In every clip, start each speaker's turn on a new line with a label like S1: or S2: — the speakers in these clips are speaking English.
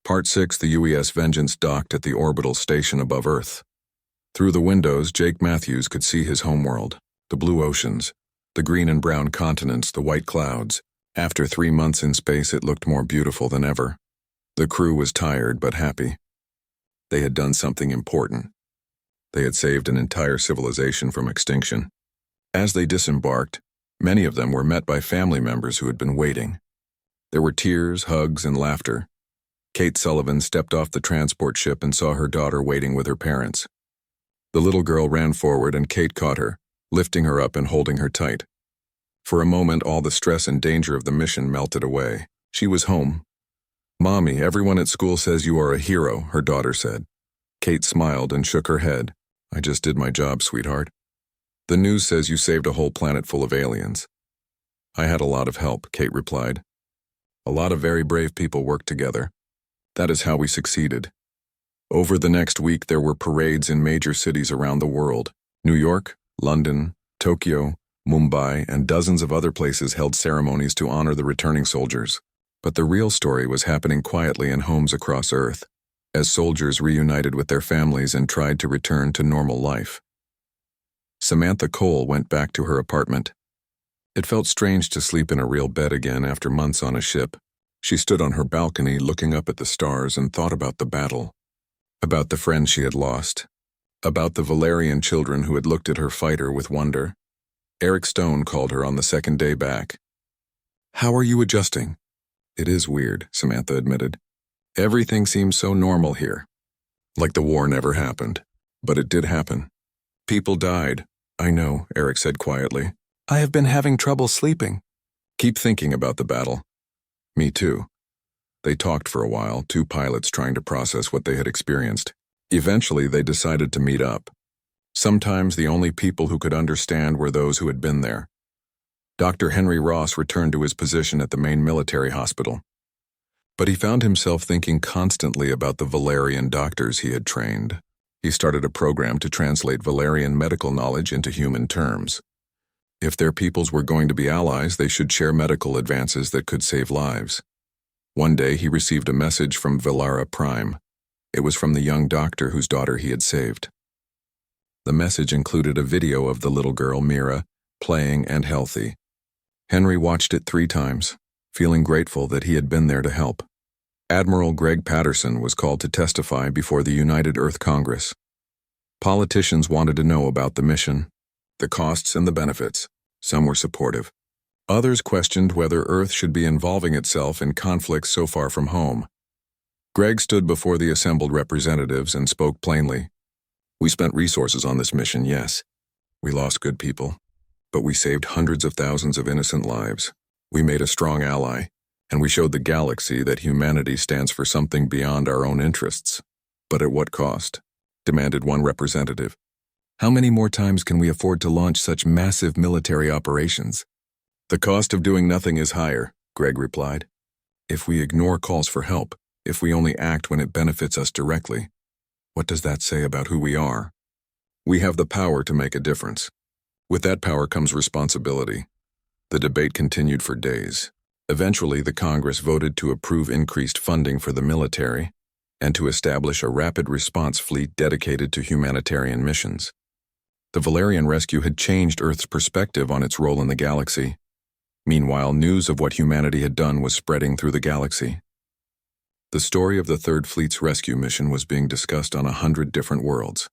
S1: Part 6, the UES Vengeance docked at the orbital station above Earth. Through the windows, Jake Matthews could see his homeworld, the blue oceans, the green and brown continents, the white clouds. After 3 months in space, it looked more beautiful than ever. The crew was tired but happy. They had done something important. They had saved an entire civilization from extinction. As they disembarked, many of them were met by family members who had been waiting. There were tears, hugs, and laughter. Kate Sullivan stepped off the transport ship and saw her daughter waiting with her parents. The little girl ran forward and Kate caught her, lifting her up and holding her tight. For a moment, all the stress and danger of the mission melted away. She was home. "Mommy, everyone at school says you are a hero," her daughter said. Kate smiled and shook her head. "I just did my job, sweetheart. The news says you saved a whole planet full of aliens." "I had a lot of help," Kate replied. "A lot of very brave people worked together. That is how we succeeded." Over the next week, there were parades in major cities around the world. New York, London, Tokyo, Mumbai, and dozens of other places held ceremonies to honor the returning soldiers. But the real story was happening quietly in homes across Earth, as soldiers reunited with their families and tried to return to normal life. Samantha Cole went back to her apartment. It felt strange to sleep in a real bed again after months on a ship. She stood on her balcony looking up at the stars and thought about the battle, about the friends she had lost, about the Valerian children who had looked at her fighter with wonder. Eric Stone called her on the second day back. "How are you adjusting?" "It is weird," Samantha admitted. "Everything seems so normal here. Like the war never happened. But it did happen. People died." "I know," Eric said quietly. "I have been having trouble sleeping." "Keep thinking about the battle." "Me too." They talked for a while, two pilots trying to process what they had experienced. Eventually, they decided to meet up. Sometimes the only people who could understand were those who had been there. Dr. Henry Ross returned to his position at the main military hospital. But he found himself thinking constantly about the Valerian doctors he had trained. He started a program to translate Valerian medical knowledge into human terms. If their peoples were going to be allies, they should share medical advances that could save lives. One day, he received a message from Velara Prime. It was from the young doctor whose daughter he had saved. The message included a video of the little girl, Mira, playing and healthy. Henry watched it 3 times, feeling grateful that he had been there to help. Admiral Greg Patterson was called to testify before the United Earth Congress. Politicians wanted to know about the mission, the costs and the benefits. Some were supportive. Others questioned whether Earth should be involving itself in conflicts so far from home. Greg stood before the assembled representatives and spoke plainly. "We spent resources on this mission, yes. We lost good people. But we saved hundreds of thousands of innocent lives. We made a strong ally, and we showed the galaxy that humanity stands for something beyond our own interests." "But at what cost?" demanded one representative. "How many more times can we afford to launch such massive military operations?" "The cost of doing nothing is higher," Greg replied. "If we ignore calls for help, if we only act when it benefits us directly, what does that say about who we are? We have the power to make a difference. With that power comes responsibility." The debate continued for days. Eventually, the Congress voted to approve increased funding for the military and to establish a rapid response fleet dedicated to humanitarian missions. The Valerian rescue had changed Earth's perspective on its role in the galaxy. Meanwhile, news of what humanity had done was spreading through the galaxy. The story of the Third Fleet's rescue mission was being discussed on 100 different worlds.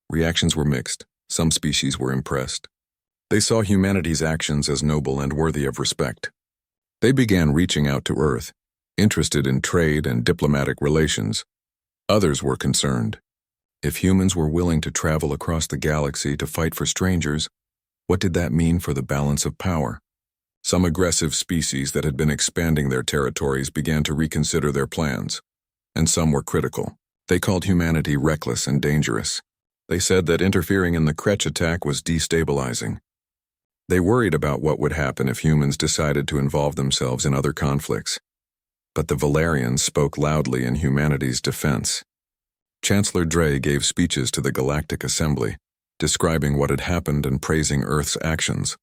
S1: Reactions were mixed. Some species were impressed. They saw humanity's actions as noble and worthy of respect. They began reaching out to Earth, interested in trade and diplomatic relations. Others were concerned. If humans were willing to travel across the galaxy to fight for strangers, what did that mean for the balance of power? Some aggressive species that had been expanding their territories began to reconsider their plans, and some were critical. They called humanity reckless and dangerous. They said that interfering in the Kretsch attack was destabilizing. They worried about what would happen if humans decided to involve themselves in other conflicts. But the Valerians spoke loudly in humanity's defense. Chancellor Dre gave speeches to the Galactic Assembly, describing what had happened and praising Earth's actions.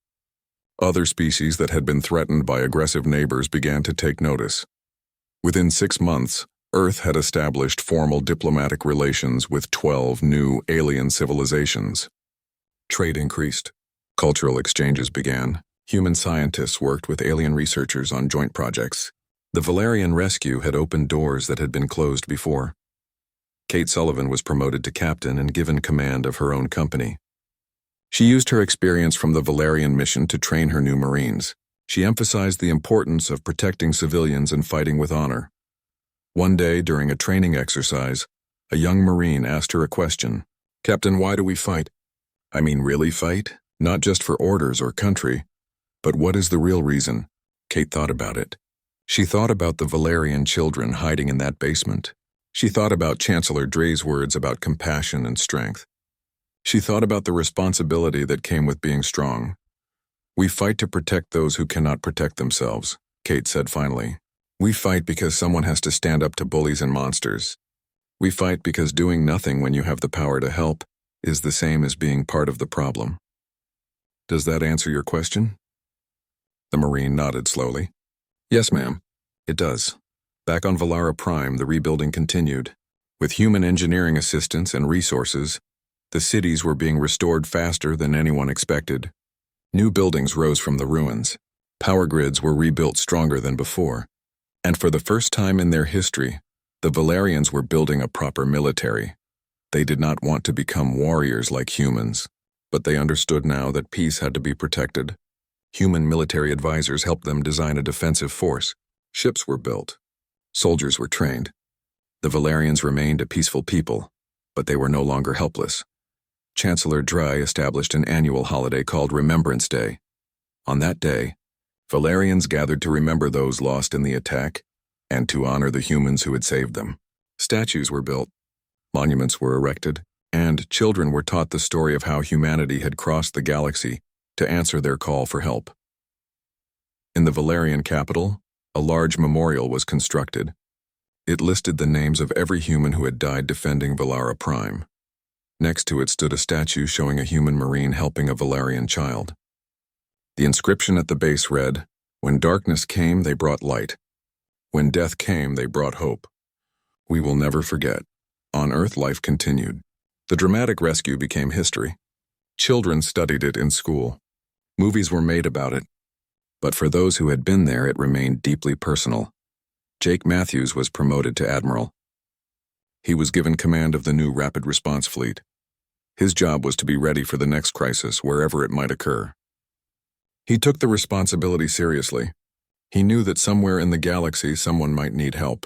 S1: Other species that had been threatened by aggressive neighbors began to take notice. Within 6 months, Earth had established formal diplomatic relations with 12 new alien civilizations. Trade increased. Cultural exchanges began. Human scientists worked with alien researchers on joint projects. The Valerian rescue had opened doors that had been closed before. Kate Sullivan was promoted to captain and given command of her own company. She used her experience from the Valerian mission to train her new Marines. She emphasized the importance of protecting civilians and fighting with honor. One day, during a training exercise, a young Marine asked her a question. "Captain, why do we fight? I mean, really fight? Not just for orders or country. But what is the real reason?" Kate thought about it. She thought about the Valerian children hiding in that basement. She thought about Chancellor Dre's words about compassion and strength. She thought about the responsibility that came with being strong. "We fight to protect those who cannot protect themselves," Kate said finally. "We fight because someone has to stand up to bullies and monsters. We fight because doing nothing when you have the power to help is the same as being part of the problem." Does that answer your question? The Marine nodded slowly. "Yes, ma'am, it does." Back on Valara Prime, the rebuilding continued. With human engineering assistance and resources, the cities were being restored faster than anyone expected. New buildings rose from the ruins. Power grids were rebuilt stronger than before. And for the first time in their history, the Valerians were building a proper military. They did not want to become warriors like humans, but they understood now that peace had to be protected. Human military advisors helped them design a defensive force. Ships were built. Soldiers were trained. The Valerians remained a peaceful people, but they were no longer helpless. Chancellor Dre established an annual holiday called Remembrance Day. On that day, Valerians gathered to remember those lost in the attack and to honor the humans who had saved them. Statues were built, monuments were erected, and children were taught the story of how humanity had crossed the galaxy to answer their call for help. In the Valerian capital, a large memorial was constructed. It listed the names of every human who had died defending Valara Prime. Next to it stood a statue showing a human Marine helping a Valerian child. The inscription at the base read, "When darkness came, they brought light. When death came, they brought hope. We will never forget." On Earth, life continued. The dramatic rescue became history. Children studied it in school. Movies were made about it. But for those who had been there, it remained deeply personal. Jake Matthews was promoted to admiral. He was given command of the new rapid response fleet. His job was to be ready for the next crisis, wherever it might occur. He took the responsibility seriously. He knew that somewhere in the galaxy someone might need help.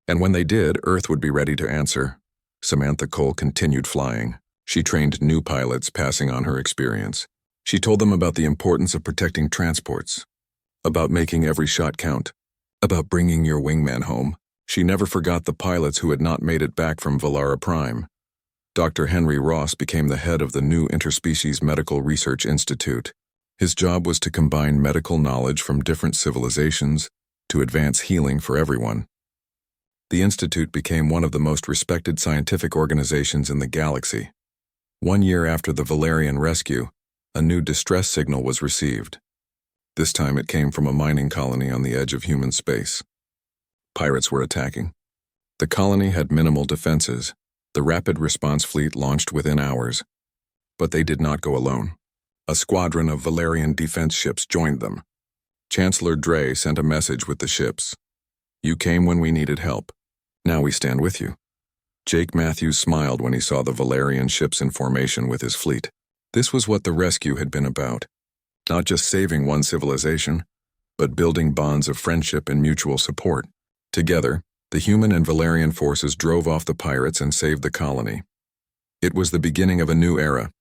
S1: And when they did, Earth would be ready to answer. Samantha Cole continued flying. She trained new pilots, passing on her experience. She told them about the importance of protecting transports, about making every shot count, about bringing your wingman home. She never forgot the pilots who had not made it back from Valara Prime. Dr. Henry Ross became the head of the new Interspecies Medical Research Institute. His job was to combine medical knowledge from different civilizations to advance healing for everyone. The institute became one of the most respected scientific organizations in the galaxy. 1 year after the Valerian rescue, a new distress signal was received. This time it came from a mining colony on the edge of human space. Pirates were attacking. The colony had minimal defenses. The rapid response fleet launched within hours. But they did not go alone. A squadron of Valerian defense ships joined them. Chancellor Dre sent a message with the ships. "You came when we needed help. Now we stand with you." Jake Matthews smiled when he saw the Valerian ships in formation with his fleet. This was what the rescue had been about. Not just saving one civilization, but building bonds of friendship and mutual support. Together, the human and Valerian forces drove off the pirates and saved the colony. It was the beginning of a new era.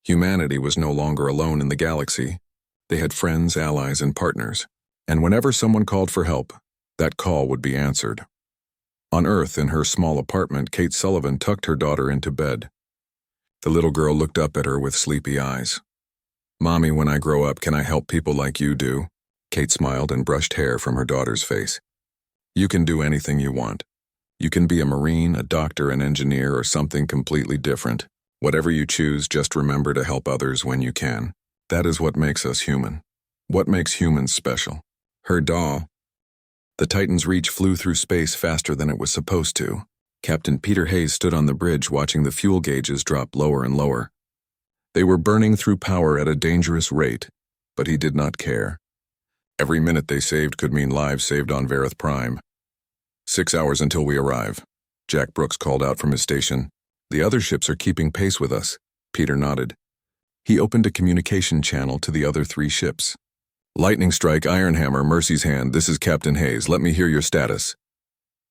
S1: Humanity was no longer alone in the galaxy. They had friends, allies, and partners. And whenever someone called for help, that call would be answered. On Earth, in her small apartment, Kate Sullivan tucked her daughter into bed. The little girl looked up at her with sleepy eyes. "Mommy, when I grow up, can I help people like you do?" Kate smiled and brushed hair from her daughter's face. "You can do anything you want. You can be a Marine, a doctor, an engineer, or something completely different. Whatever you choose, just remember to help others when you can. That is what makes us human. What makes humans special." Her doll, The Titan's Reach flew through space faster than it was supposed to. Captain Peter Hayes stood on the bridge watching the fuel gauges drop lower and lower. They were burning through power at a dangerous rate, but he did not care. Every minute they saved could mean lives saved on Vareth Prime. 6 hours until we arrive, Jack Brooks called out from his station. The other ships are keeping pace with us. Peter nodded. He opened a communication channel to the other 3 ships. Lightning Strike, Ironhammer, Mercy's Hand, this is Captain Hayes. Let me hear your status.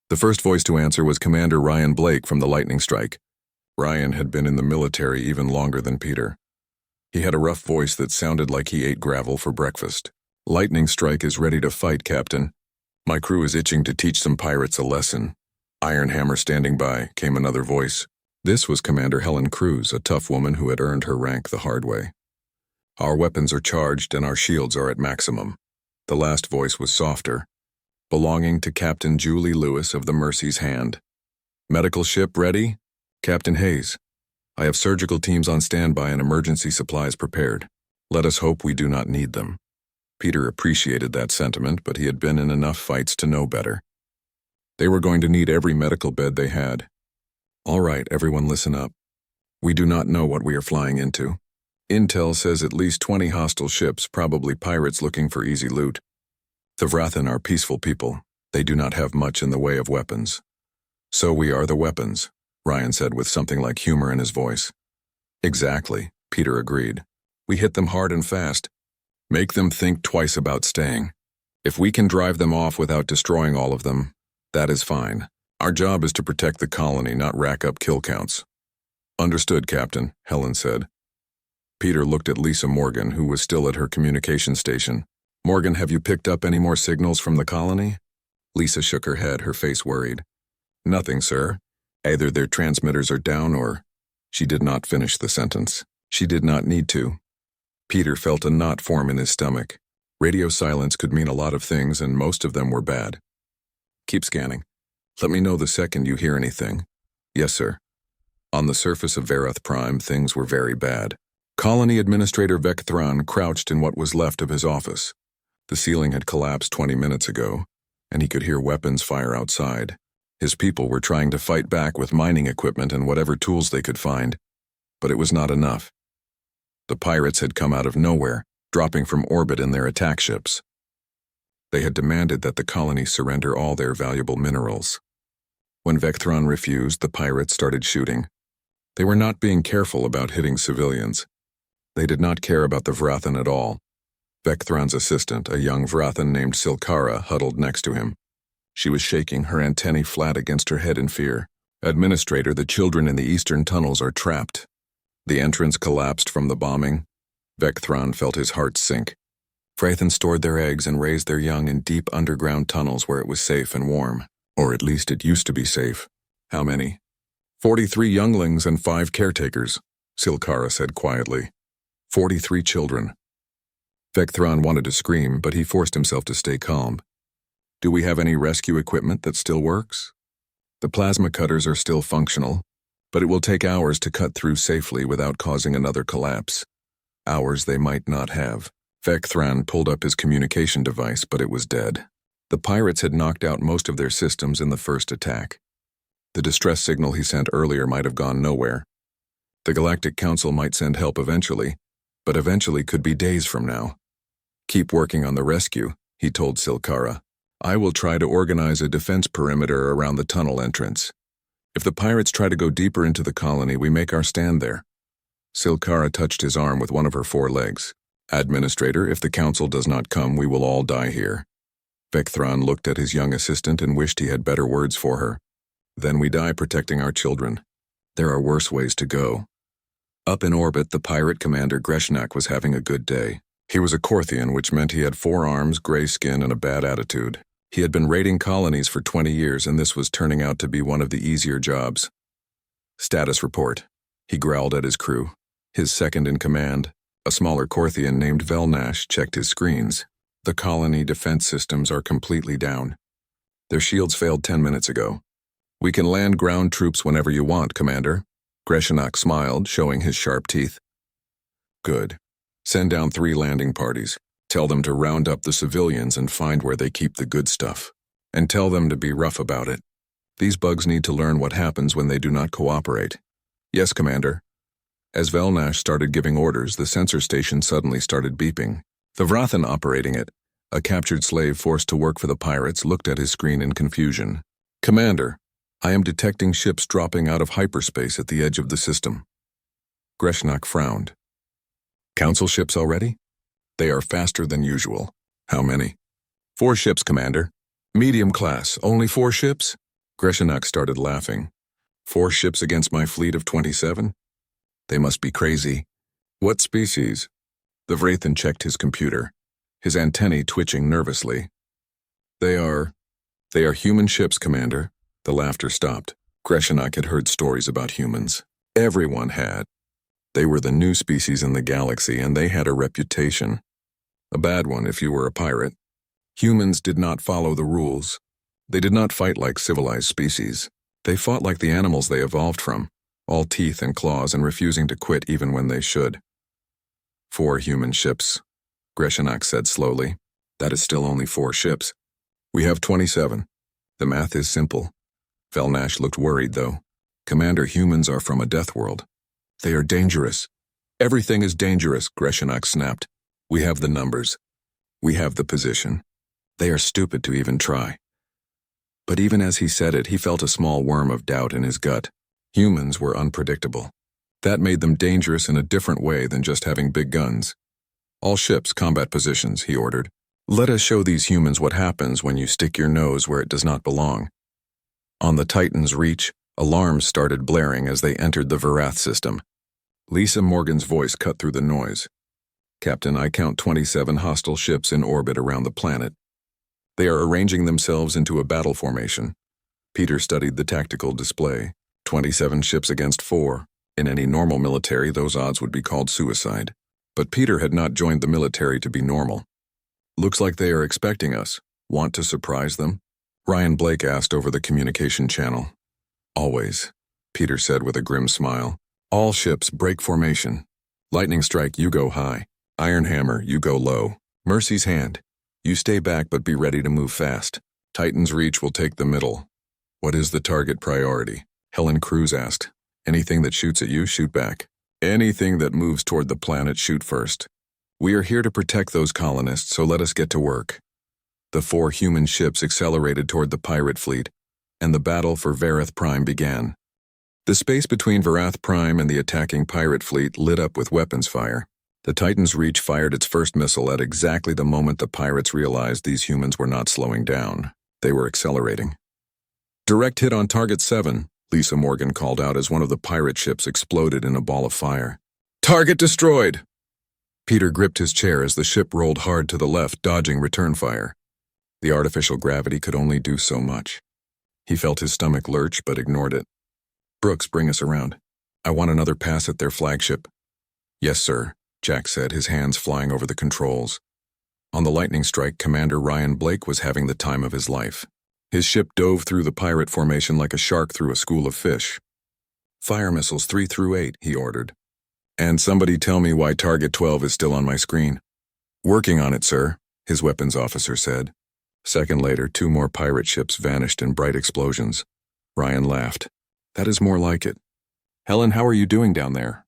S1: The first voice to answer was Commander Ryan Blake from the Lightning Strike. Ryan had been in the military even longer than Peter. He had a rough voice that sounded like he ate gravel for breakfast. Lightning Strike is ready to fight, Captain. My crew is itching to teach some pirates a lesson. Ironhammer standing by, came another voice. This was Commander Helen Cruz, a tough woman who had earned her rank the hard way. Our weapons are charged and our shields are at maximum. The last voice was softer, belonging to Captain Julie Lewis of the Mercy's Hand. Medical ship ready? Captain Hayes. I have surgical teams on standby and emergency supplies prepared. Let us hope we do not need them. Peter appreciated that sentiment, but he had been in enough fights to know better. They were going to need every medical bed they had. All right, everyone listen up. We do not know what we are flying into. Intel says at least 20 hostile ships, probably pirates looking for easy loot. The Vrathan are peaceful people. They do not have much in the way of weapons. So we are the weapons, Ryan said with something like humor in his voice. Exactly, Peter agreed. We hit them hard and fast. Make them think twice about staying. If we can drive them off without destroying all of them, that is fine. Our job is to protect the colony, not rack up kill counts. Understood, Captain, Helen said. Peter looked at Lisa Morgan, who was still at her communication station. Morgan, have you picked up any more signals from the colony? Lisa shook her head, her face worried. Nothing, sir. Either their transmitters are down or... She did not finish the sentence. She did not need to. Peter felt a knot form in his stomach. Radio silence could mean a lot of things, and most of them were bad. Keep scanning. Let me know the second you hear anything. Yes, sir. On the surface of Vareth Prime, things were very bad. Colony Administrator Vec Thran crouched in what was left of his office. The ceiling had collapsed 20 minutes ago, and he could hear weapons fire outside. His people were trying to fight back with mining equipment and whatever tools they could find, but it was not enough. The pirates had come out of nowhere, dropping from orbit in their attack ships. They had demanded that the colony surrender all their valuable minerals. When Vectron refused, the pirates started shooting. They were not being careful about hitting civilians. They did not care about the Vrathan at all. Vectron's assistant, a young Vrathan named Silkara, huddled next to him. She was shaking, her antennae flat against her head in fear. Administrator, the children in the eastern tunnels are trapped. The entrance collapsed from the bombing. Vectron felt his heart sink. Vrathan stored their eggs and raised their young in deep underground tunnels where it was safe and warm. Or at least it used to be safe. How many? 43 younglings and 5 caretakers, Silkara said quietly. 43 children. Vectron wanted to scream, but he forced himself to stay calm. Do we have any rescue equipment that still works? The plasma cutters are still functional, but it will take hours to cut through safely without causing another collapse. Hours they might not have. Vectron pulled up his communication device, but it was dead. The pirates had knocked out most of their systems in the first attack. The distress signal he sent earlier might have gone nowhere. The Galactic Council might send help eventually, but eventually could be days from now. Keep working on the rescue, he told Silkara. I will try to organize a defense perimeter around the tunnel entrance. If the pirates try to go deeper into the colony, we make our stand there. Silkara touched his arm with one of her 4 legs. Administrator, if the council does not come, we will all die here. Vectron looked at his young assistant and wished he had better words for her. Then we die protecting our children. There are worse ways to go. Up in orbit, the pirate commander Greshnak was having a good day. He was a Korthian, which meant he had 4 arms, gray skin, and a bad attitude. He had been raiding colonies for 20 years, and this was turning out to be one of the easier jobs. Status report. He growled at his crew. His second in command, a smaller Korthian named Velnash, checked his screens. The colony defense systems are completely down. Their shields failed 10 minutes ago. We can land ground troops whenever you want, Commander. Greshnak smiled, showing his sharp teeth. Good. Send down 3 landing parties. Tell them to round up the civilians and find where they keep the good stuff. and tell them to be rough about it. These bugs need to learn what happens when they do not cooperate. Yes, Commander. As Velnash started giving orders, the sensor station suddenly started beeping. The Vrathan operating it, a captured slave forced to work for the pirates, looked at his screen in confusion. Commander, I am detecting ships dropping out of hyperspace at the edge of the system. Greshnak frowned. Council ships already? They are faster than usual. How many? 4 ships, Commander. Medium class, only 4 ships? Greshnak started laughing. 4 ships against my fleet of 27? They must be crazy. What species? The Vrathan checked his computer, his antennae twitching nervously. They are human ships, Commander. The laughter stopped. Greshnak had heard stories about humans. Everyone had. They were the new species in the galaxy, and they had a reputation. A bad one if you were a pirate. Humans did not follow the rules. They did not fight like civilized species. They fought like the animals they evolved from, all teeth and claws and refusing to quit even when they should. 4 human ships, Greshnak said slowly. That is still only 4 ships. We have 27. The math is simple. Velnash looked worried, though. Commander, humans are from a death world. They are dangerous. Everything is dangerous, Greshnak snapped. We have the numbers. We have the position. They are stupid to even try. But even as he said it, he felt a small worm of doubt in his gut. Humans were unpredictable. That made them dangerous in a different way than just having big guns. All ships, combat positions, he ordered. Let us show these humans what happens when you stick your nose where it does not belong. On the Titan's reach, alarms started blaring as they entered the Varath system. Lisa Morgan's voice cut through the noise. Captain, I count 27 hostile ships in orbit around the planet. They are arranging themselves into a battle formation. Peter studied the tactical display. 27 ships against 4. In any normal military, those odds would be called suicide. But Peter had not joined the military to be normal. Looks like they are expecting us. Want to surprise them? Ryan Blake asked over the communication channel. Always, Peter said with a grim smile. All ships break formation. Lightning Strike, you go high. Iron Hammer, you go low. Mercy's Hand, you stay back but be ready to move fast. Titan's Reach will take the middle. What is the target priority? Helen Cruz asked. Anything that shoots at you, shoot back. Anything that moves toward the planet, shoot first. We are here to protect those colonists, so let us get to work. The 4 human ships accelerated toward the pirate fleet, and the battle for Varath Prime began. The space between Varath Prime and the attacking pirate fleet lit up with weapons fire. The Titan's Reach fired its first missile at exactly the moment the pirates realized these humans were not slowing down. They were accelerating. Direct hit on Target 7, Lisa Morgan called out as one of the pirate ships exploded in a ball of fire. Target destroyed! Peter gripped his chair as the ship rolled hard to the left, dodging return fire. The artificial gravity could only do so much. He felt his stomach lurch, but ignored it. Brooks, bring us around. I want another pass at their flagship. Yes, sir, Jack said, his hands flying over the controls. On the lightning strike, Commander Ryan Blake was having the time of his life. His ship dove through the pirate formation like a shark through a school of fish. Fire missiles 3 through 8, he ordered. And somebody tell me why Target 12 is still on my screen. Working on it, sir, his weapons officer said. Second later, 2 more pirate ships vanished in bright explosions. Ryan laughed. That is more like it. Helen, how are you doing down there?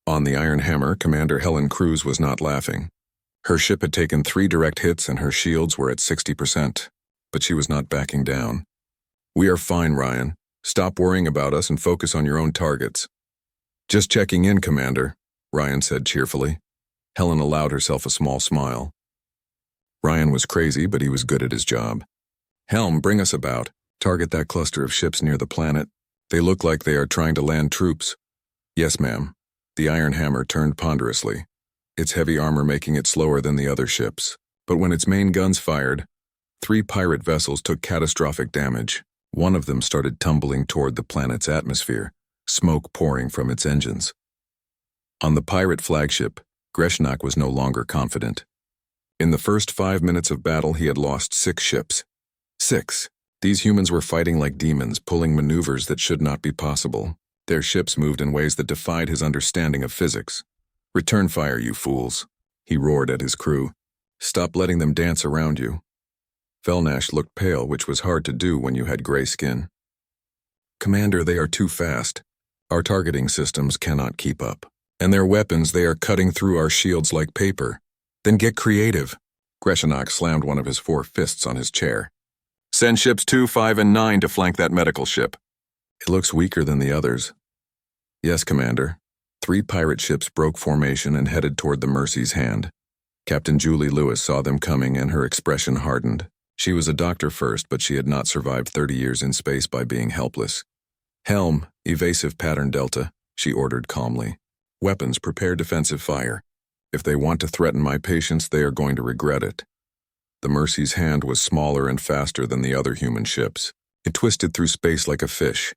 S1: On the Iron Hammer, Commander Helen Cruz was not laughing. Her ship had taken 3 direct hits and her shields were at 60%, but she was not backing down. We are fine, Ryan. Stop worrying about us and focus on your own targets. Just checking in, Commander, Ryan said cheerfully. Helen allowed herself a small smile. Ryan was crazy, but he was good at his job. Helm, bring us about. Target that cluster of ships near the planet. They look like they are trying to land troops. Yes, ma'am. The Iron Hammer turned ponderously, its heavy armor making it slower than the other ships. But when its main guns fired, 3 pirate vessels took catastrophic damage. One of them started tumbling toward the planet's atmosphere, smoke pouring from its engines. On the pirate flagship, Greshnak was no longer confident. In the first 5 minutes of battle, he had lost 6 ships. 6. These humans were fighting like demons, pulling maneuvers that should not be possible. Their ships moved in ways that defied his understanding of physics. Return fire, you fools, he roared at his crew. Stop letting them dance around you. Velnash looked pale, which was hard to do when you had gray skin. Commander, they are too fast. Our targeting systems cannot keep up. And their weapons, they are cutting through our shields like paper. Then get creative. Greshenok slammed one of his 4 fists on his chair. Send ships 2, 5, and 9 to flank that medical ship. It looks weaker than the others. Yes, Commander. 3 pirate ships broke formation and headed toward the Mercy's Hand. Captain Julie Lewis saw them coming and her expression hardened. She was a doctor first, but she had not survived 30 years in space by being helpless. Helm, evasive pattern Delta, she ordered calmly. Weapons, prepare defensive fire. If they want to threaten my patients, they are going to regret it. The Mercy's Hand was smaller and faster than the other human ships. It twisted through space like a fish,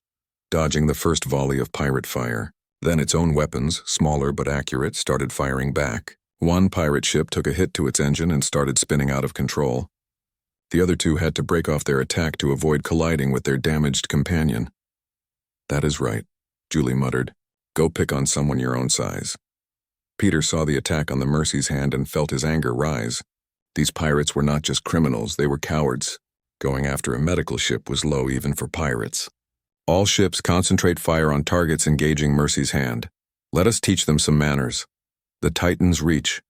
S1: dodging the first volley of pirate fire. Then its own weapons, smaller but accurate, started firing back. One pirate ship took a hit to its engine and started spinning out of control. The other 2 had to break off their attack to avoid colliding with their damaged companion. That is right, Julie muttered. Go pick on someone your own size. Peter saw the attack on the Mercy's Hand and felt his anger rise. These pirates were not just criminals, they were cowards. Going after a medical ship was low even for pirates. All ships concentrate fire on targets engaging Mercy's Hand. Let us teach them some manners. The Titan's Reach,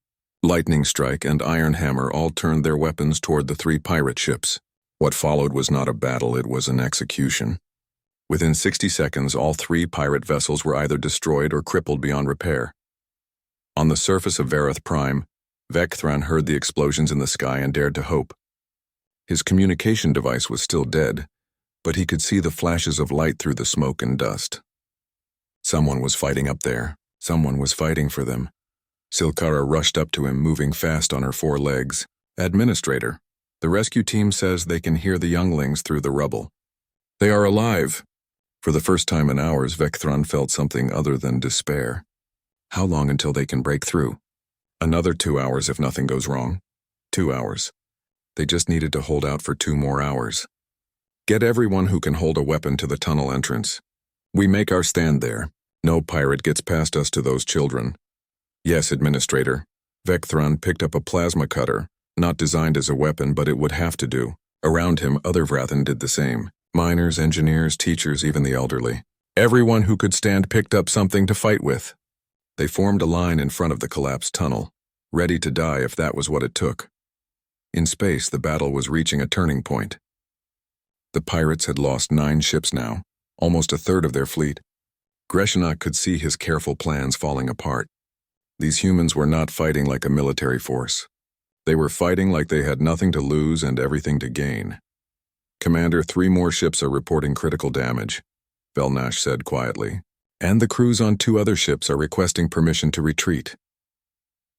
S1: Lightning Strike, and Iron Hammer all turned their weapons toward the 3 pirate ships. What followed was not a battle, it was an execution. Within 60 seconds, all 3 pirate vessels were either destroyed or crippled beyond repair. On the surface of Vareth Prime, Vecthran heard the explosions in the sky and dared to hope. His communication device was still dead, but he could see the flashes of light through the smoke and dust. Someone was fighting up there. Someone was fighting for them. Silkara rushed up to him, moving fast on her 4 legs. Administrator, the rescue team says they can hear the younglings through the rubble. They are alive. For the first time in hours, Vecthran felt something other than despair. How long until they can break through? Another 2 hours if nothing goes wrong. 2 hours. They just needed to hold out for 2 more hours. Get everyone who can hold a weapon to the tunnel entrance. We make our stand there. No pirate gets past us to those children. Yes, Administrator. Vecthran picked up a plasma cutter, not designed as a weapon, but it would have to do. Around him, other Vrathan did the same. Miners, engineers, teachers, even the elderly. Everyone who could stand picked up something to fight with. They formed a line in front of the collapsed tunnel, ready to die if that was what it took. In space, the battle was reaching a turning point. The pirates had lost 9 ships now, almost a third of their fleet. Greshenok could see his careful plans falling apart. These humans were not fighting like a military force. They were fighting like they had nothing to lose and everything to gain. Commander, 3 more ships are reporting critical damage, Velnash said quietly, and the crews on 2 other ships are requesting permission to retreat.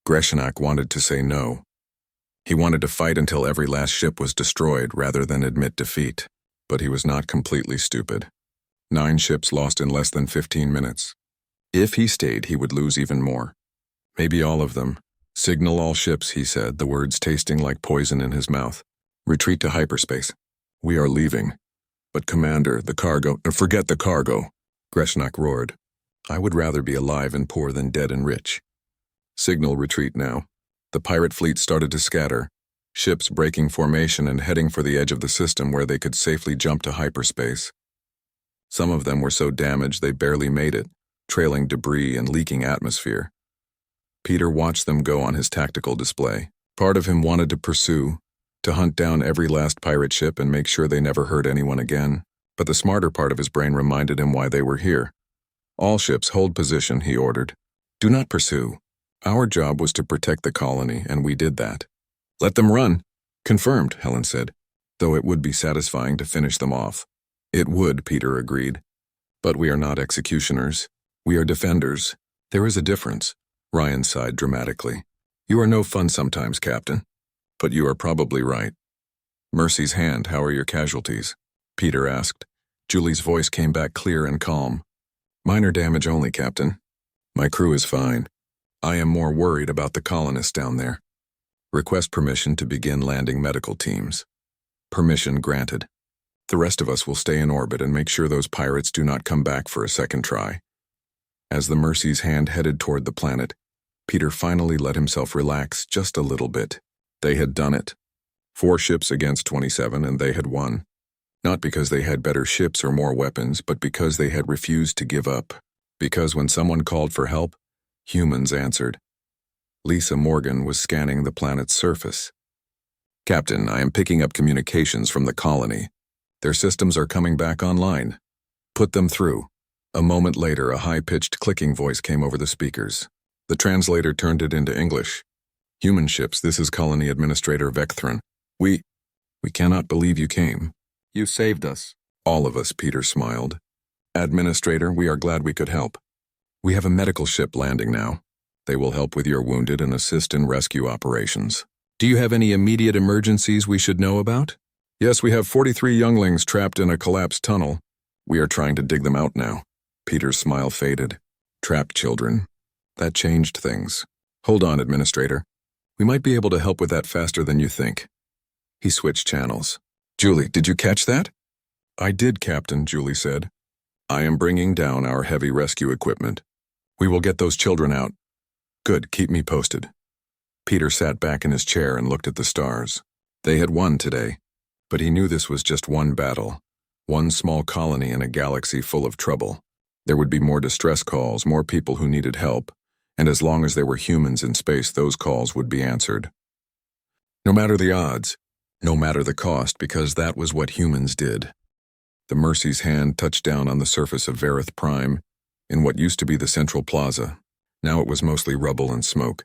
S1: Greshenok wanted to say no. He wanted to fight until every last ship was destroyed rather than admit defeat, but he was not completely stupid. 9 ships lost in less than 15 minutes. If he stayed, he would lose even more. Maybe all of them. Signal all ships, he said, the words tasting like poison in his mouth. Retreat to hyperspace. We are leaving. But Commander, the cargo— Forget the cargo, Greshenok roared. I would rather be alive and poor than dead and rich. Signal retreat now. The pirate fleet started to scatter, ships breaking formation and heading for the edge of the system where they could safely jump to hyperspace. Some of them were so damaged they barely made it, trailing debris and leaking atmosphere. Peter watched them go on his tactical display. Part of him wanted to pursue, to hunt down every last pirate ship and make sure they never hurt anyone again, but the smarter part of his brain reminded him why they were here. All ships hold position, he ordered. Do not pursue. Our job was to protect the colony, and we did that. Let them run. Confirmed, Helen said, though it would be satisfying to finish them off. It would, Peter agreed. But we are not executioners. We are defenders. There is a difference. Ryan sighed dramatically. You are no fun sometimes, Captain. But you are probably right. Mercy's Hand, how are your casualties? Peter asked. Julie's voice came back clear and calm. Minor damage only, Captain. My crew is fine. I am more worried about the colonists down there. Request permission to begin landing medical teams. Permission granted. The rest of us will stay in orbit and make sure those pirates do not come back for a second try. As the Mercy's Hand headed toward the planet, Peter finally let himself relax just a little bit. They had done it. 4 ships against 27, and they had won. Not because they had better ships or more weapons, but because they had refused to give up. Because when someone called for help, humans answered. Lisa Morgan was scanning the planet's surface. "Captain, I am picking up communications from the colony. Their systems are coming back online. Put them through." A moment later, a high-pitched clicking voice came over the speakers. The translator turned it into English. "Human ships, this is Colony Administrator Vecthron. We cannot believe you came. You saved us." "All of us," Peter smiled. "Administrator, we are glad we could help. We have a medical ship landing now. They will help with your wounded and assist in rescue operations. Do you have any immediate emergencies we should know about?" "Yes, we have 43 younglings trapped in a collapsed tunnel. We are trying to dig them out now." Peter's smile faded. "Trapped children. That changed things. Hold on, Administrator. We might be able to help with that faster than you think." He switched channels. "Julie, did you catch that?" "I did, Captain," Julie said. "I am bringing down our heavy rescue equipment. We will get those children out." "Good, keep me posted." Peter sat back in his chair and looked at the stars. They had won today, but he knew this was just one battle, one small colony in a galaxy full of trouble. There would be more distress calls, more people who needed help, and as long as there were humans in space, those calls would be answered. No matter the odds, no matter the cost, because that was what humans did. The Mercy's hand touched down on the surface of Verith Prime, in what used to be the Central Plaza. Now it was mostly rubble and smoke.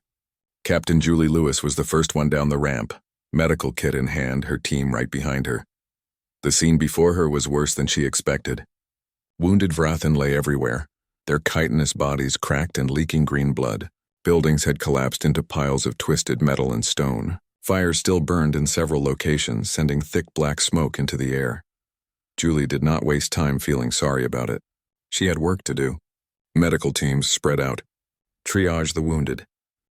S1: Captain Julie Lewis was the first one down the ramp, medical kit in hand, her team right behind her. The scene before her was worse than she expected. Wounded Vrathan lay everywhere, their chitinous bodies cracked and leaking green blood. Buildings had collapsed into piles of twisted metal and stone. Fires still burned in several locations, sending thick black smoke into the air. Julie did not waste time feeling sorry about it. She had work to do. Medical teams spread out. Triage the wounded.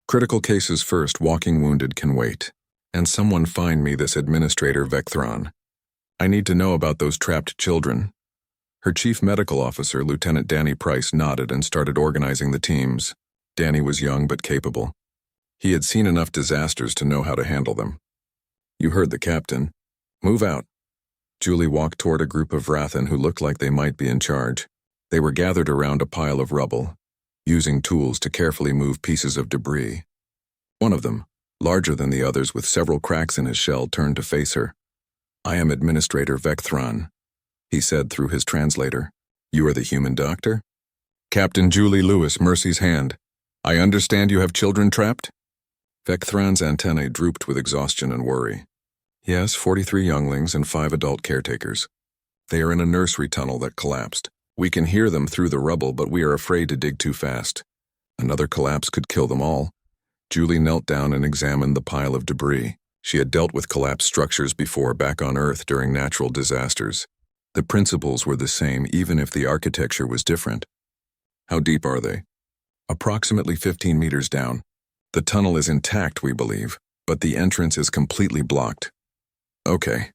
S1: Critical cases first, walking wounded can wait. And someone find me this Administrator Vecthron. I need to know about those trapped children. Her chief medical officer, Lieutenant Danny Price, nodded and started organizing the teams. Danny was young but capable. He had seen enough disasters to know how to handle them. "You heard the captain. Move out." Julie walked toward a group of Vrathan who looked like they might be in charge. They were gathered around a pile of rubble, using tools to carefully move pieces of debris. One of them, larger than the others with several cracks in his shell, turned to face her. "I am Administrator Vecthron," he said through his translator. "You are the human doctor?" "Captain Julie Lewis, Mercy's hand. I understand you have children trapped?" Vecthron's antennae drooped with exhaustion and worry. "Yes, 43 younglings and 5 adult caretakers. They are in a nursery tunnel that collapsed. We can hear them through the rubble, but we are afraid to dig too fast. Another collapse could kill them all." Julie knelt down and examined the pile of debris. She had dealt with collapsed structures before back on Earth during natural disasters. The principles were the same, even if the architecture was different. "How deep are they?" "Approximately 15 meters down. The tunnel is intact, we believe, but the entrance is completely blocked." "Okay."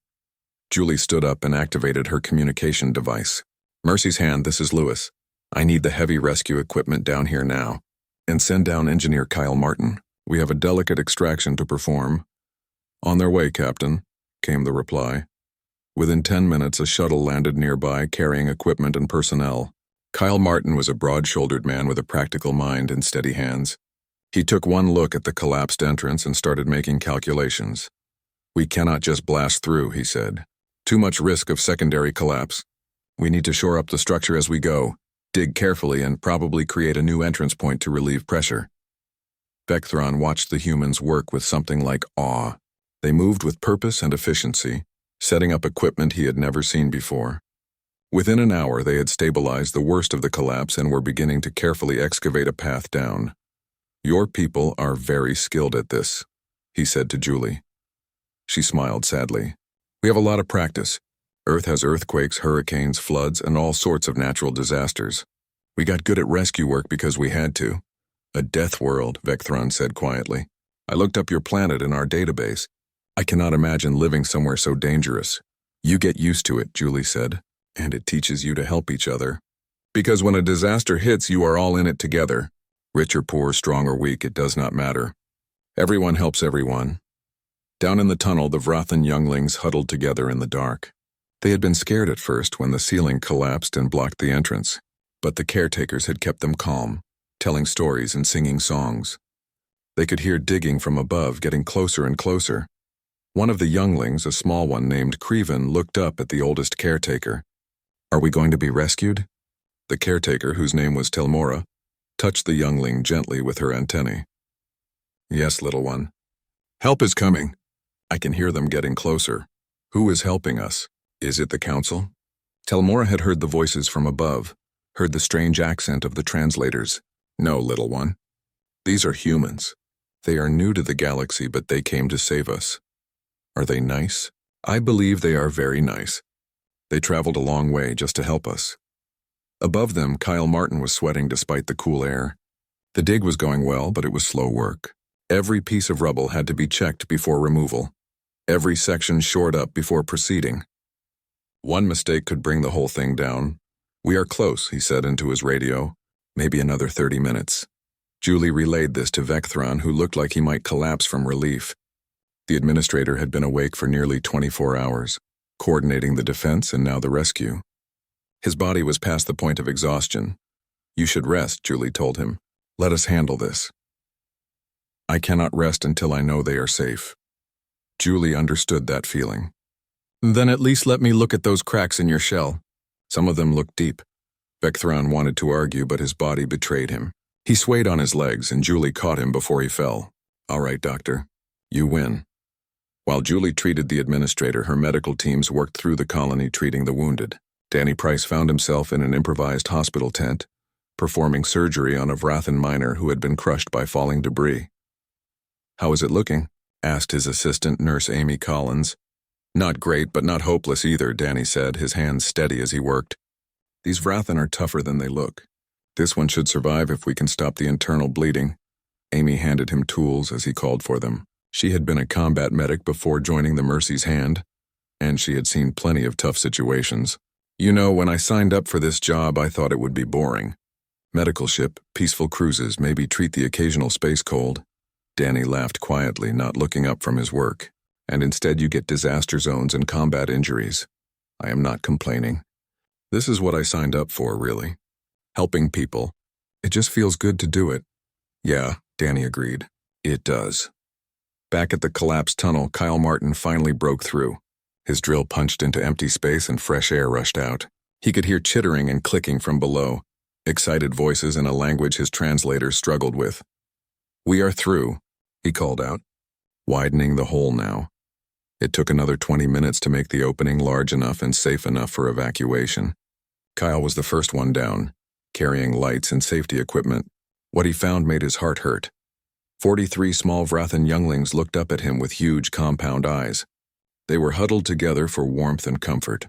S1: Julie stood up and activated her communication device. "Mercy's hand, this is Lewis. I need the heavy rescue equipment down here now. And send down Engineer Kyle Martin. We have a delicate extraction to perform." "On their way, Captain," came the reply. Within 10 minutes, a shuttle landed nearby, carrying equipment and personnel. Kyle Martin was a broad-shouldered man with a practical mind and steady hands. He took one look at the collapsed entrance and started making calculations. "We cannot just blast through," he said. "Too much risk of secondary collapse. We need to shore up the structure as we go, dig carefully, and probably create a new entrance point to relieve pressure." Vecthron watched the humans work with something like awe. They moved with purpose and efficiency, setting up equipment he had never seen before. Within an hour, they had stabilized the worst of the collapse and were beginning to carefully excavate a path down. "Your people are very skilled at this," he said to Julie. She smiled sadly. "We have a lot of practice. Earth has earthquakes, hurricanes, floods, and all sorts of natural disasters. We got good at rescue work because we had to." "A death world," Vecthron said quietly. "I looked up your planet in our database. I cannot imagine living somewhere so dangerous." "You get used to it," Julie said, "and it teaches you to help each other. Because when a disaster hits, you are all in it together. Rich or poor, strong or weak, it does not matter. Everyone helps everyone." Down in the tunnel, the Vrathan younglings huddled together in the dark. They had been scared at first when the ceiling collapsed and blocked the entrance, but the caretakers had kept them calm, telling stories and singing songs. They could hear digging from above, getting closer and closer. One of the younglings, a small one named Creven, looked up at the oldest caretaker. "Are we going to be rescued?" The caretaker, whose name was Telmora, touched the youngling gently with her antennae. "Yes, little one. Help is coming. I can hear them getting closer. Who is helping us? Is it the council?" Telmora had heard the voices from above, heard the strange accent of the translators. "No, little one. These are humans. They are new to the galaxy, but they came to save us." "Are they nice?" "I believe they are very nice. They traveled a long way just to help us." Above them, Kyle Martin was sweating despite the cool air. The dig was going well, but it was slow work. Every piece of rubble had to be checked before removal. Every section shored up before proceeding. One mistake could bring the whole thing down. "We are close," he said into his radio. "Maybe another 30 minutes. Julie relayed this to Vecthron, who looked like he might collapse from relief. The administrator had been awake for nearly 24 hours, coordinating the defense and now the rescue. His body was past the point of exhaustion. "You should rest," Julie told him. "Let us handle this." "I cannot rest until I know they are safe." Julie understood that feeling. "Then at least let me look at those cracks in your shell." Some of them looked deep. Vecthron wanted to argue, but his body betrayed him. He swayed on his legs, and Julie caught him before he fell. "All right, doctor. You win." While Julie treated the administrator, her medical teams worked through the colony treating the wounded. Danny Price found himself in an improvised hospital tent, performing surgery on a Vrathan miner who had been crushed by falling debris. "How is it looking?" asked his assistant, Nurse Amy Collins. "Not great, but not hopeless either," Danny said, his hands steady as he worked. "These Vrathan are tougher than they look. This one should survive if we can stop the internal bleeding." Amy handed him tools as he called for them. She had been a combat medic before joining the Mercy's Hand, and she had seen plenty of tough situations. "You know, when I signed up for this job, I thought it would be boring. Medical ship, peaceful cruises, maybe treat the occasional space cold." Danny laughed quietly, not looking up from his work. "And instead you get disaster zones and combat injuries. I am not complaining. This is what I signed up for, really. Helping people. It just feels good to do it." "Yeah," Danny agreed. "It does." Back at the collapsed tunnel, Kyle Martin finally broke through. His drill punched into empty space and fresh air rushed out. He could hear chittering and clicking from below, excited voices in a language his translators struggled with. "We are through," he called out, widening the hole now. It took another 20 minutes to make the opening large enough and safe enough for evacuation. Kyle was the first one down, carrying lights and safety equipment. What he found made his heart hurt. 43 small Vrathan younglings looked up at him with huge compound eyes. They were huddled together for warmth and comfort.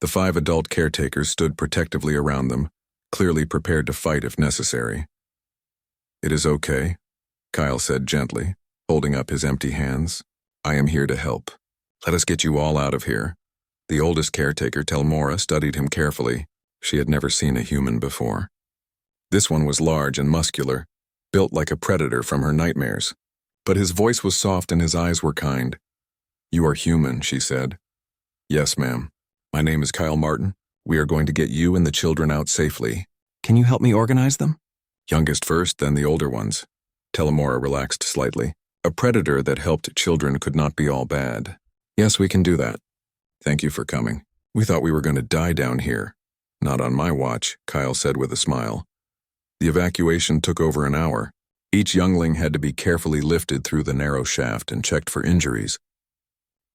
S1: The 5 adult caretakers stood protectively around them, clearly prepared to fight if necessary. "It is okay," Kyle said gently, holding up his empty hands. "I am here to help. Let us get you all out of here." The oldest caretaker, Telmora, studied him carefully. She had never seen a human before. This one was large and muscular, built like a predator from her nightmares. But his voice was soft and his eyes were kind. "You are human," she said. "Yes, ma'am. My name is Kyle Martin. We are going to get you and the children out safely." "Can you help me organize them?" "Youngest first, then the older ones." Telmora relaxed slightly. A predator that helped children could not be all bad. "Yes, we can do that. Thank you for coming. We thought we were going to die down here." "Not on my watch," Kyle said with a smile. The evacuation took over an hour. Each youngling had to be carefully lifted through the narrow shaft and checked for injuries.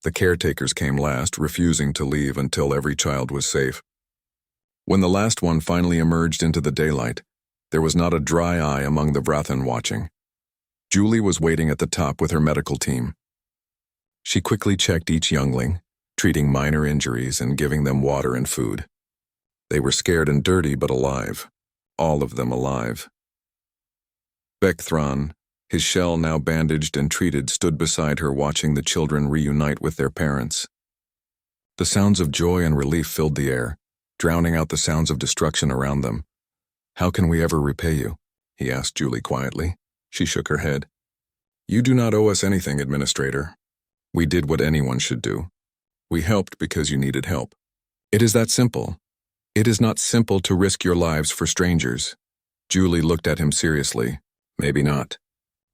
S1: The caretakers came last, refusing to leave until every child was safe. When the last one finally emerged into the daylight, there was not a dry eye among the Vrathan watching. Julie was waiting at the top with her medical team. She quickly checked each youngling, treating minor injuries and giving them water and food. They were scared and dirty, but alive. All of them alive. Vecthron, his shell now bandaged and treated, stood beside her watching the children reunite with their parents. The sounds of joy and relief filled the air, drowning out the sounds of destruction around them. "How can we ever repay you?" he asked Julie quietly. She shook her head. "You do not owe us anything, Administrator. We did what anyone should do. We helped because you needed help. It is that simple. It is not simple to risk your lives for strangers. Julie looked at him seriously. Maybe not.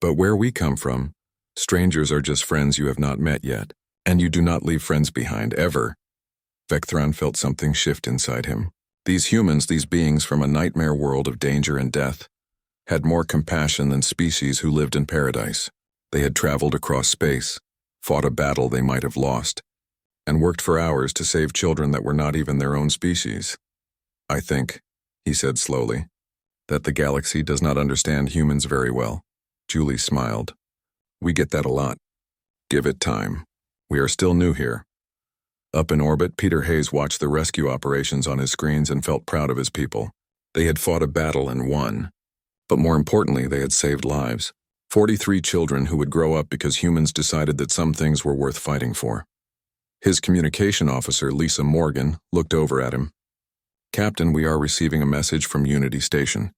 S1: But where we come from, strangers are just friends you have not met yet, and you do not leave friends behind, ever. Vecthron felt something shift inside him. These humans, these beings from a nightmare world of danger and death, had more compassion than species who lived in paradise. They had traveled across space, fought a battle they might have lost, and worked for hours to save children that were not even their own species. I think, he said slowly, that the galaxy does not understand humans very well. Julie smiled. We get that a lot. Give it time. We are still new here. Up in orbit, Peter Hayes watched the rescue operations on his screens and felt proud of his people. They had fought a battle and won. But more importantly, they had saved lives. 43 children who would grow up because humans decided that some things were worth fighting for. His communication officer, Lisa Morgan, looked over at him. Captain, we are receiving a message from Unity Station.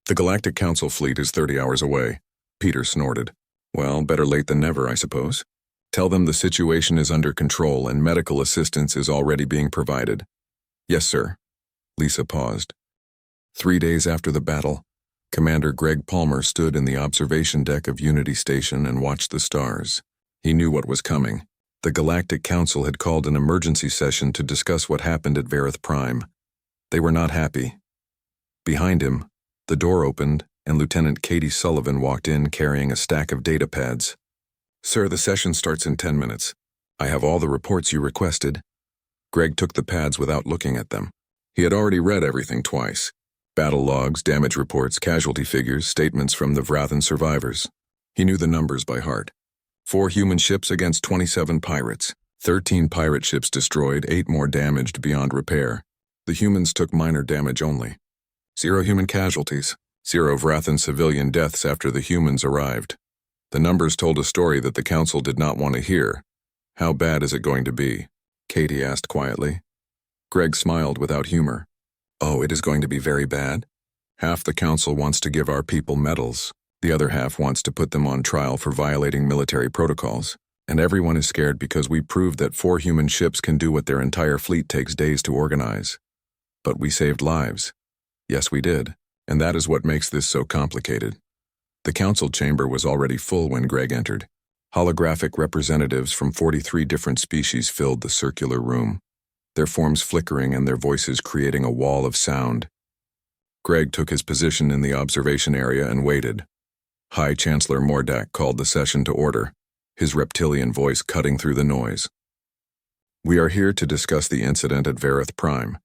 S1: The Galactic Council fleet is 30 hours away. Peter snorted. Well, better late than never, I suppose. Tell them the situation is under control and medical assistance is already being provided. Yes, sir. Lisa paused. 3 days after the battle, Commander Greg Palmer stood in the observation deck of Unity Station and watched the stars. He knew what was coming. The Galactic Council had called an emergency session to discuss what happened at Vareth Prime. They were not happy. Behind him, the door opened and Lieutenant Katie Sullivan walked in carrying a stack of data pads. Sir, the session starts in 10 minutes. I have all the reports you requested. Greg took the pads without looking at them. He had already read everything twice. Battle logs, damage reports, casualty figures, statements from the Vrathan survivors. He knew the numbers by heart. 4 human ships against 27 pirates. 13 pirate ships destroyed, 8 more damaged beyond repair. The humans took minor damage only. 0 human casualties. 0 Vrathan civilian deaths after the humans arrived. The numbers told a story that the Council did not want to hear. How bad is it going to be? Katie asked quietly. Greg smiled without humor. Oh, it is going to be very bad? Half the Council wants to give our people medals. The other half wants to put them on trial for violating military protocols. And everyone is scared because we proved that 4 human ships can do what their entire fleet takes days to organize. But we saved lives. Yes, we did. And that is what makes this so complicated. The council chamber was already full when Greg entered. Holographic representatives from 43 different species filled the circular room, their forms flickering and their voices creating a wall of sound. Greg took his position in the observation area and waited. High Chancellor Mordak called the session to order, his reptilian voice cutting through the noise. We are here to discuss the incident at Vareth Prime.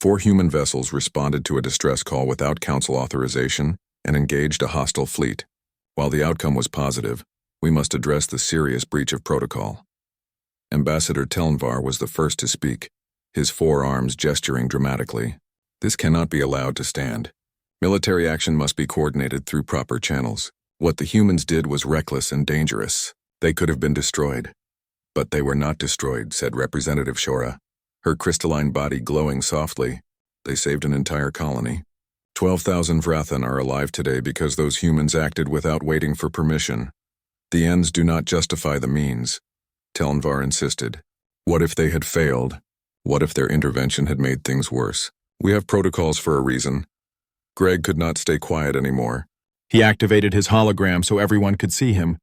S1: 4 human vessels responded to a distress call without council authorization and engaged a hostile fleet. While the outcome was positive, we must address the serious breach of protocol. Ambassador Telnvar was the first to speak, his forearms gesturing dramatically. This cannot be allowed to stand. Military action must be coordinated through proper channels. What the humans did was reckless and dangerous. They could have been destroyed. But they were not destroyed, said Representative Shora, her crystalline body glowing softly. They saved an entire colony. 12,000 Vrathan are alive today because those humans acted without waiting for permission. The ends do not justify the means, Telnvar insisted. What if they had failed? What if their intervention had made things worse? We have protocols for a reason. Greg could not stay quiet anymore. He activated his hologram so everyone could see him.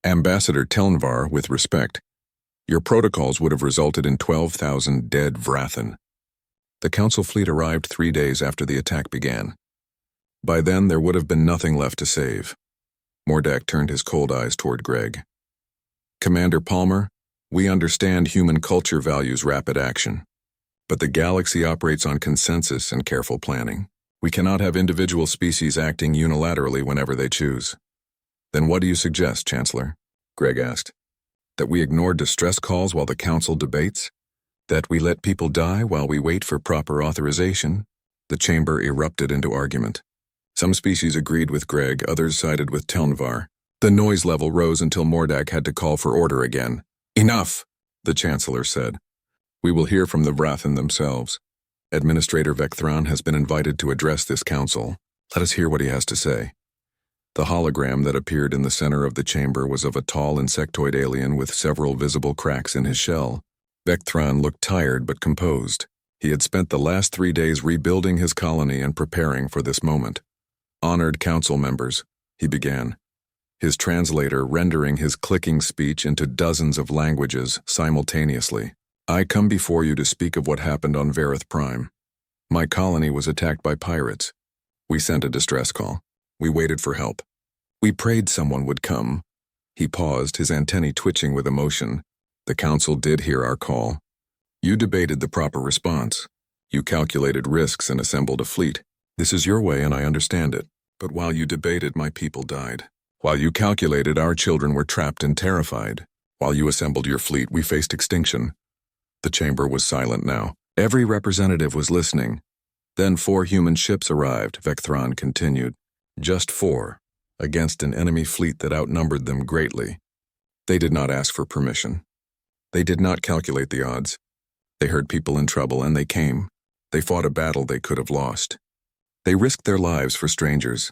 S1: Ambassador Telnvar, with respect, your protocols would have resulted in 12,000 dead Vrathan. The council fleet arrived 3 days after the attack began. By then, there would have been nothing left to save. Mordak turned his cold eyes toward Greg. Commander Palmer, we understand human culture values rapid action. But the galaxy operates on consensus and careful planning. We cannot have individual species acting unilaterally whenever they choose. Then what do you suggest, Chancellor? Greg asked. That we ignore distress calls while the council debates? That we let people die while we wait for proper authorization? The chamber erupted into argument. Some species agreed with Greg, others sided with Telnvar. The noise level rose until Mordak had to call for order again. Enough, the Chancellor said. We will hear from the Vrathan themselves. Administrator Vecthron has been invited to address this council. Let us hear what he has to say. The hologram that appeared in the center of the chamber was of a tall insectoid alien with several visible cracks in his shell. Vectron looked tired but composed. He had spent the last 3 days rebuilding his colony and preparing for this moment. "Honored council members," he began, his translator rendering his clicking speech into dozens of languages simultaneously. "I come before you to speak of what happened on Verith Prime. My colony was attacked by pirates. We sent a distress call. We waited for help. We prayed someone would come." He paused, his antennae twitching with emotion. "The council did hear our call. You debated the proper response. You calculated risks and assembled a fleet. This is your way and I understand it. But while you debated, my people died. While you calculated, our children were trapped and terrified. While you assembled your fleet, we faced extinction." The chamber was silent now. Every representative was listening. "Then 4 human ships arrived," Vectron continued. "Just 4, against an enemy fleet that outnumbered them greatly. They did not ask for permission. They did not calculate the odds. They heard people in trouble and they came. They fought a battle they could have lost. They risked their lives for strangers.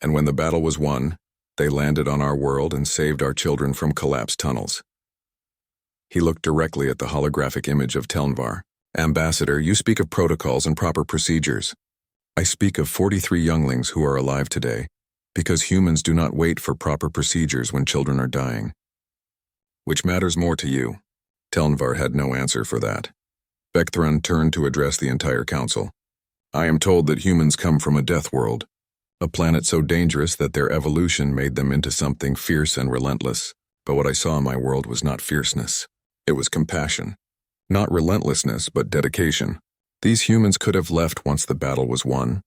S1: And when the battle was won, they landed on our world and saved our children from collapsed tunnels." He looked directly at the holographic image of Telnvar. "Ambassador, you speak of protocols and proper procedures. I speak of 43 younglings who are alive today, because humans do not wait for proper procedures when children are dying. Which matters more to you?" Telnvar had no answer for that. Vectron turned to address the entire council. "I am told that humans come from a death world, a planet so dangerous that their evolution made them into something fierce and relentless. But what I saw in my world was not fierceness. It was compassion. Not relentlessness, but dedication. These humans could have left once the battle was won.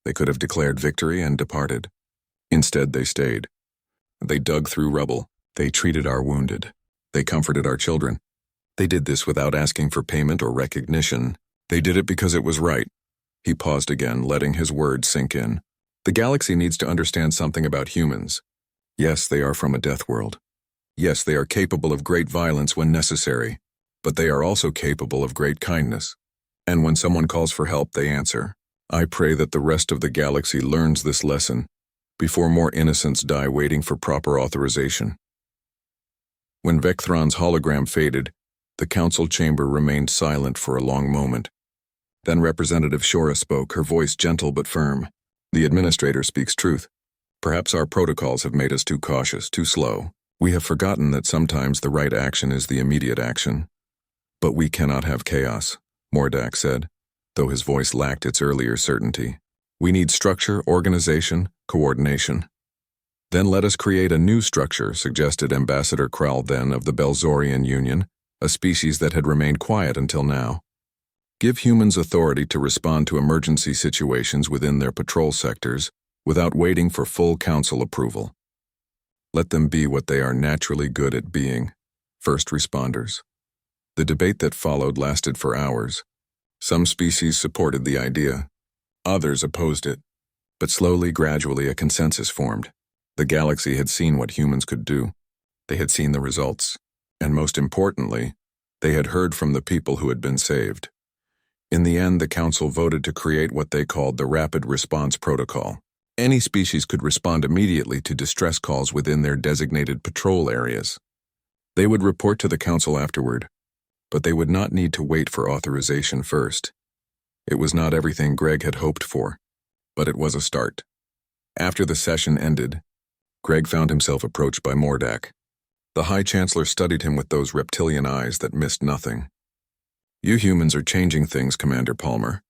S1: They could have declared victory and departed. Instead, they stayed. They dug through rubble. They treated our wounded. They comforted our children. They did this without asking for payment or recognition. They did it because it was right." He paused again, letting his words sink in. "The galaxy needs to understand something about humans. Yes, they are from a death world. Yes, they are capable of great violence when necessary, but they are also capable of great kindness. And when someone calls for help, they answer. I pray that the rest of the galaxy learns this lesson before more innocents die waiting for proper authorization." When Vectron's hologram faded, the council chamber remained silent for a long moment. Then Representative Shora spoke, her voice gentle but firm. "The administrator speaks truth. Perhaps our protocols have made us too cautious, too slow. We have forgotten that sometimes the right action is the immediate action. But we cannot have chaos," Mordak said, though his voice lacked its earlier certainty. "We need structure, organization, coordination." "Then let us create a new structure," suggested Ambassador Krall then of the Belzorian Union, a species that had remained quiet until now. "Give humans authority to respond to emergency situations within their patrol sectors without waiting for full council approval. Let them be what they are naturally good at being, first responders." The debate that followed lasted for hours. Some species supported the idea. Others opposed it. But slowly, gradually, a consensus formed. The galaxy had seen what humans could do. They had seen the results. And most importantly, they had heard from the people who had been saved. In the end, the council voted to create what they called the Rapid Response Protocol. Any species could respond immediately to distress calls within their designated patrol areas. They would report to the council afterward, but they would not need to wait for authorization first. It was not everything Greg had hoped for, but it was a start. After the session ended, Greg found himself approached by Mordak. The High Chancellor studied him with those reptilian eyes that missed nothing. "You humans are changing things, Commander Palmer.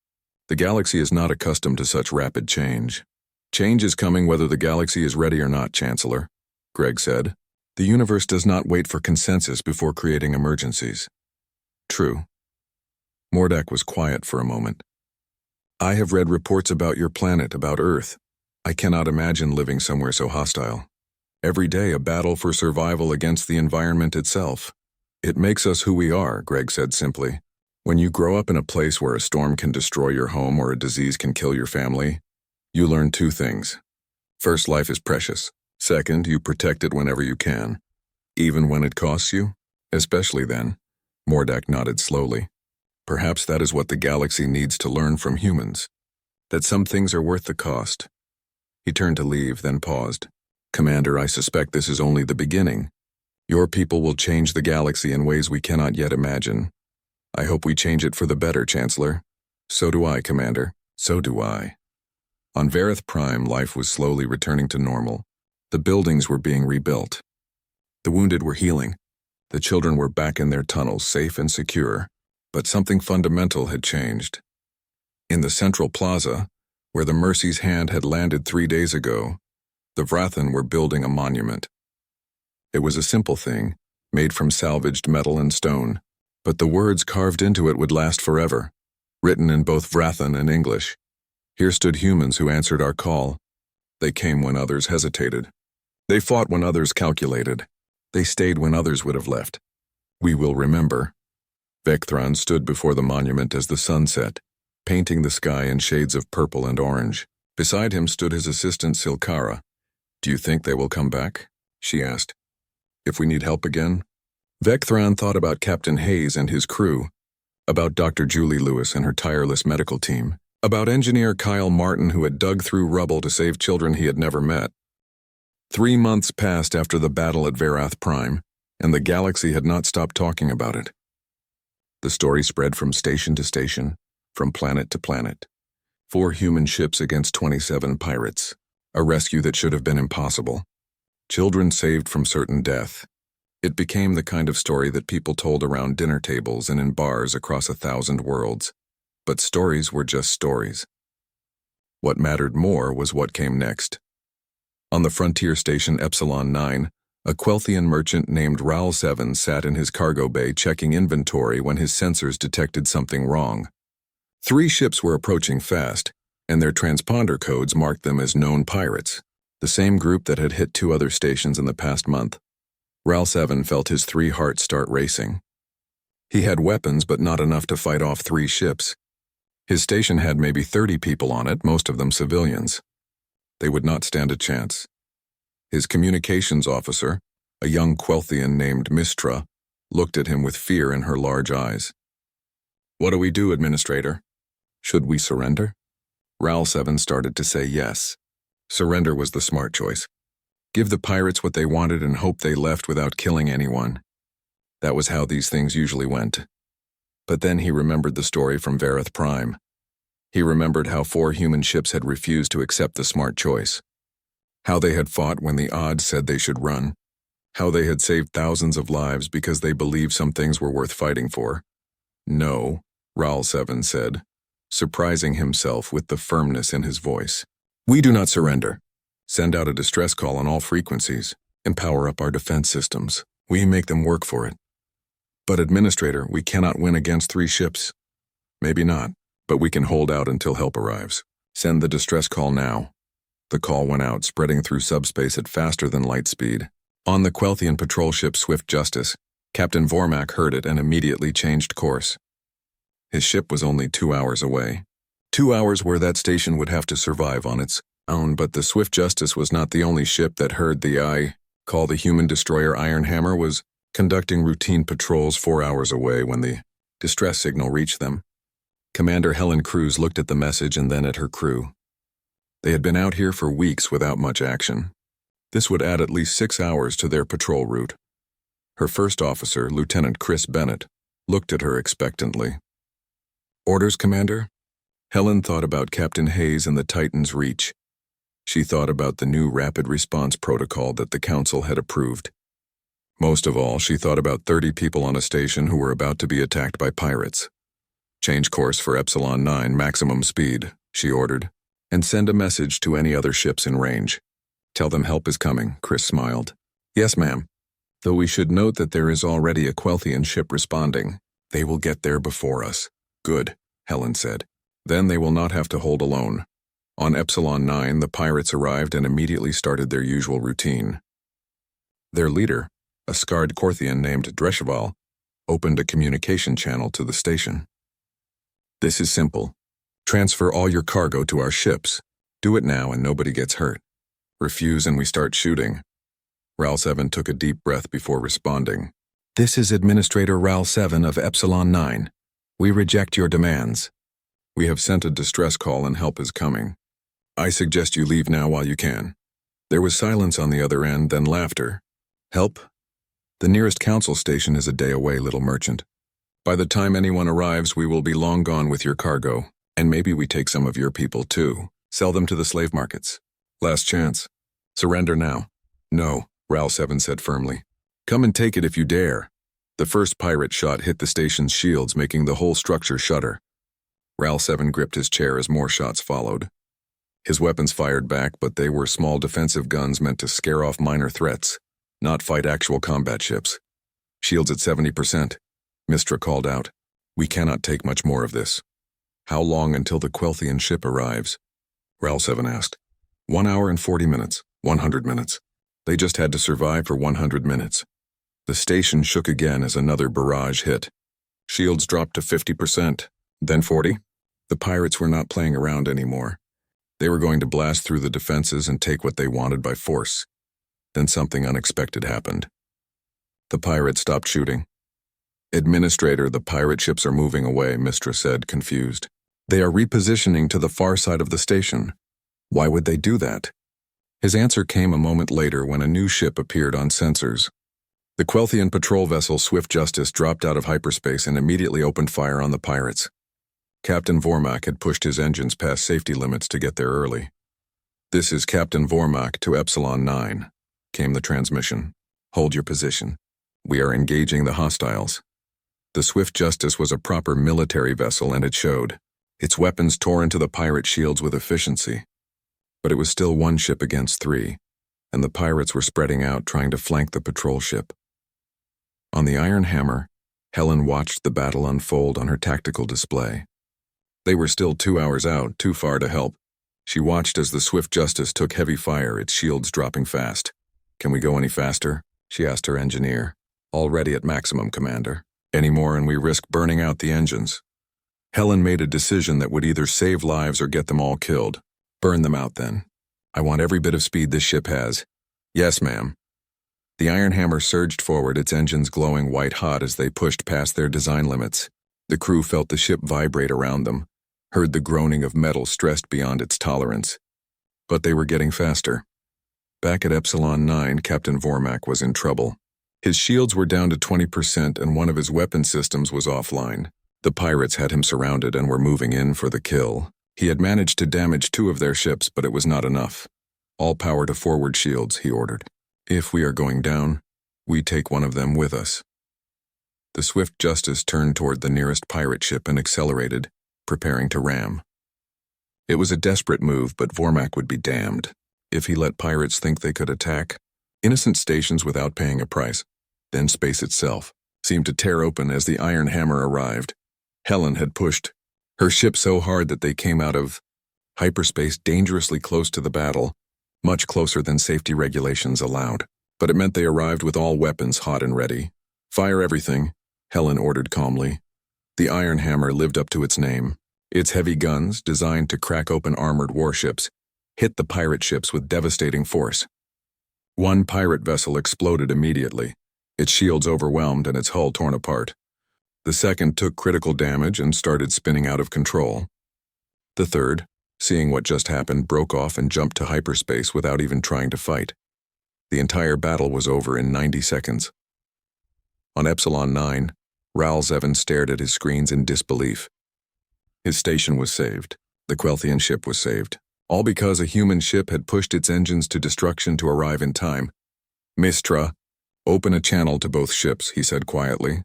S1: The galaxy is not accustomed to such rapid change." "Change is coming whether the galaxy is ready or not, Chancellor," Greg said. "The universe does not wait for consensus before creating emergencies." "True." Mordak was quiet for a moment. "I have read reports about your planet, about Earth. I cannot imagine living somewhere so hostile. Every day a battle for survival against the environment itself. It makes us who we are," Greg said simply. "When you grow up in a place where a storm can destroy your home or a disease can kill your family, you learn 2 things. First, life is precious. Second, you protect it whenever you can. Even when it costs you? Especially then." Mordak nodded slowly. "Perhaps that is what the galaxy needs to learn from humans. That some things are worth the cost. He turned to leave, then paused. Commander, I suspect this is only the beginning. Your people will change the galaxy in ways we cannot yet imagine. I hope we change it for the better, Chancellor. So do I, Commander. So do I. On Vareth Prime, life was slowly returning to normal. The buildings were being rebuilt. The wounded were healing. The children were back in their tunnels, safe and secure. But something fundamental had changed. In the central plaza, where the Mercy's hand had landed 3 days ago, the Vrathan were building a monument. It was a simple thing, made from salvaged metal and stone, but the words carved into it would last forever, written in both Vrathan and English. Here stood humans who answered our call. They came when others hesitated. They fought when others calculated. They stayed when others would have left. We will remember. Vecthran stood before the monument as the sun set, painting the sky in shades of purple and orange. Beside him stood his assistant Silkara. Do you think they will come back? She asked. If we need help again? Vecthran thought about Captain Hayes and his crew, about Dr. Julie Lewis and her tireless medical team, about engineer Kyle Martin who had dug through rubble to save children he had never met. 3 months passed after the battle at Vareth Prime, and the galaxy had not stopped talking about it. The story spread from station to station, from planet to planet. 4 human ships against 27 pirates, a rescue that should have been impossible. Children saved from certain death. It became the kind of story that people told around dinner tables and in bars across 1,000 worlds. But stories were just stories. What mattered more was what came next. On the frontier station Epsilon 9, a Quelthian merchant named Raoul 7 sat in his cargo bay checking inventory when his sensors detected something wrong. 3 ships were approaching fast, and their transponder codes marked them as known pirates, the same group that had hit 2 other stations in the past month. Raoul 7 felt his 3 hearts start racing. He had weapons, but not enough to fight off 3 ships. His station had maybe 30 people on it, most of them civilians. They would not stand a chance. His communications officer, a young Quelthian named Mistra, looked at him with fear in her large eyes. What do we do, Administrator? Should we surrender? Raoul 7 started to say yes. Surrender was the smart choice. Give the pirates what they wanted and hope they left without killing anyone. That was how these things usually went. But then he remembered the story from Vareth Prime. He remembered how 4 human ships had refused to accept the smart choice. How they had fought when the odds said they should run. How they had saved thousands of lives because they believed some things were worth fighting for. No, Raoul 7 said, surprising himself with the firmness in his voice. We do not surrender. Send out a distress call on all frequencies. Empower up our defense systems. We make them work for it. But Administrator, we cannot win against 3 ships. Maybe not, but we can hold out until help arrives. Send the distress call now. The call went out, spreading through subspace at faster than light speed. On the Quelthian patrol ship Swift Justice, Captain Vormak heard it and immediately changed course. His ship was only 2 hours away. 2 hours where that station would have to survive on its own, but the Swift Justice was not the only ship that heard the call. The human destroyer Ironhammer was conducting routine patrols 4 hours away when the distress signal reached them. Commander Helen Cruz looked at the message and then at her crew. They had been out here for weeks without much action. This would add at least 6 hours to their patrol route. Her first officer, Lieutenant Chris Bennett, looked at her expectantly. Orders, Commander? Helen thought about Captain Hayes and the Titan's reach. She thought about the new rapid response protocol that the Council had approved. Most of all, she thought about 30 people on a station who were about to be attacked by pirates. Change course for Epsilon 9, maximum speed, she ordered, and send a message to any other ships in range. Tell them help is coming, Chris smiled. Yes, ma'am. Though we should note that there is already a Quelthian ship responding. They will get there before us. Good, Helen said. Then they will not have to hold alone. On Epsilon 9, the pirates arrived and immediately started their usual routine. Their leader, a scarred Corthian named Dresheval, opened a communication channel to the station. This is simple. Transfer all your cargo to our ships. Do it now and nobody gets hurt. Refuse and we start shooting. Raoul 7 took a deep breath before responding. This is Administrator Raoul 7 of Epsilon 9. We reject your demands. We have sent a distress call and help is coming. I suggest you leave now while you can. There was silence on the other end, then laughter. Help? The nearest council station is a day away, little merchant. By the time anyone arrives, we will be long gone with your cargo, and maybe we take some of your people too. Sell them to the slave markets. Last chance. Surrender now. No, RAL-7 said firmly. Come and take it if you dare. The first pirate shot hit the station's shields, making the whole structure shudder. RAL-7 gripped his chair as more shots followed. His weapons fired back, but they were small defensive guns meant to scare off minor threats, not fight actual combat ships. Shields at 70%. Mistra called out. We cannot take much more of this. How long until the Quelthian ship arrives? RAL-7 asked. 1 hour and 40 minutes. 100 minutes. They just had to survive for 100 minutes. The station shook again as another barrage hit. Shields dropped to 50%, then 40. The pirates were not playing around anymore. They were going to blast through the defenses and take what they wanted by force. Then something unexpected happened. The pirates stopped shooting. Administrator, the pirate ships are moving away, Mistra said, confused. They are repositioning to the far side of the station. Why would they do that? His answer came a moment later when a new ship appeared on sensors. The Quelthian patrol vessel Swift Justice dropped out of hyperspace and immediately opened fire on the pirates. Captain Vormak had pushed his engines past safety limits to get there early. This is Captain Vormak to Epsilon 9, came the transmission. Hold your position. We are engaging the hostiles. The Swift Justice was a proper military vessel, and it showed. Its weapons tore into the pirate shields with efficiency. But it was still one ship against 3, and the pirates were spreading out trying to flank the patrol ship. On the Iron Hammer, Helen watched the battle unfold on her tactical display. They were still 2 hours out, too far to help. She watched as the Swift Justice took heavy fire, its shields dropping fast. Can we go any faster? She asked her engineer. Already at maximum, Commander. Any more and we risk burning out the engines. Helen made a decision that would either save lives or get them all killed. Burn them out then. I want every bit of speed this ship has. Yes, ma'am. The Iron Hammer surged forward, its engines glowing white-hot as they pushed past their design limits. The crew felt the ship vibrate around them, heard the groaning of metal stressed beyond its tolerance. But they were getting faster. Back at Epsilon 9, Captain Vormak was in trouble. His shields were down to 20% and one of his weapon systems was offline. The pirates had him surrounded and were moving in for the kill. He had managed to damage 2 of their ships, but it was not enough. All power to forward shields, he ordered. If we are going down, we take one of them with us. The Swift Justice turned toward the nearest pirate ship and accelerated, preparing to ram. It was a desperate move, but Vormak would be damned if he let pirates think they could attack innocent stations without paying a price. Then space itself seemed to tear open as the Iron Hammer arrived. Helen had pushed her ship so hard that they came out of hyperspace dangerously close to the battle, much closer than safety regulations allowed. But it meant they arrived with all weapons hot and ready. Fire everything, Helen ordered calmly. The Iron Hammer lived up to its name. Its heavy guns, designed to crack open armored warships, hit the pirate ships with devastating force. One pirate vessel exploded immediately, its shields overwhelmed and its hull torn apart. The second took critical damage and started spinning out of control. The third, seeing what just happened, broke off and jumped to hyperspace without even trying to fight. The entire battle was over in 90 seconds. On Epsilon 9, RAL-7 stared at his screens in disbelief. His station was saved. The Quelthian ship was saved. All because a human ship had pushed its engines to destruction to arrive in time. Mistra, open a channel to both ships, he said quietly.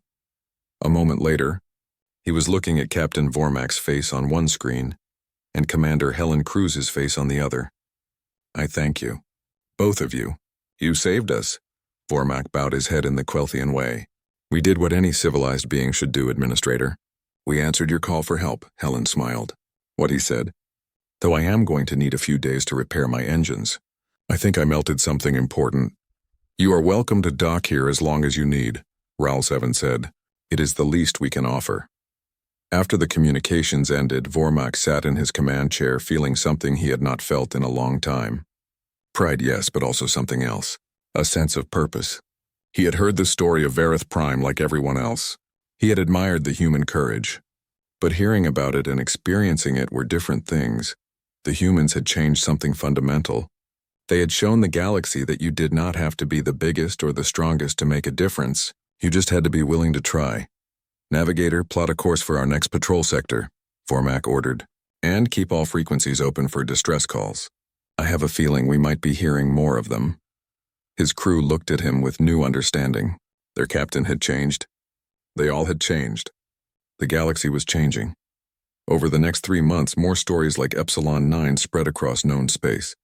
S1: A moment later, he was looking at Captain Vormak's face on one screen and Commander Helen Cruz's face on the other. I thank you. Both of you. You saved us. Vormak bowed his head in the Quelthian way. We did what any civilized being should do, Administrator. We answered your call for help, Helen smiled. What he said. Though I am going to need a few days to repair my engines. I think I melted something important. You are welcome to dock here as long as you need, RAL-7 said. It is the least we can offer. After the communications ended, Vormak sat in his command chair feeling something he had not felt in a long time. Pride, yes, but also something else. A sense of purpose. He had heard the story of Vareth Prime like everyone else. He had admired the human courage. But hearing about it and experiencing it were different things. The humans had changed something fundamental. They had shown the galaxy that you did not have to be the biggest or the strongest to make a difference. You just had to be willing to try. Navigator, plot a course for our next patrol sector, Formac ordered, and keep all frequencies open for distress calls. I have a feeling we might be hearing more of them. His crew looked at him with new understanding. Their captain had changed. They all had changed. The galaxy was changing. Over the next 3 months, more stories like Epsilon 9 spread across known space.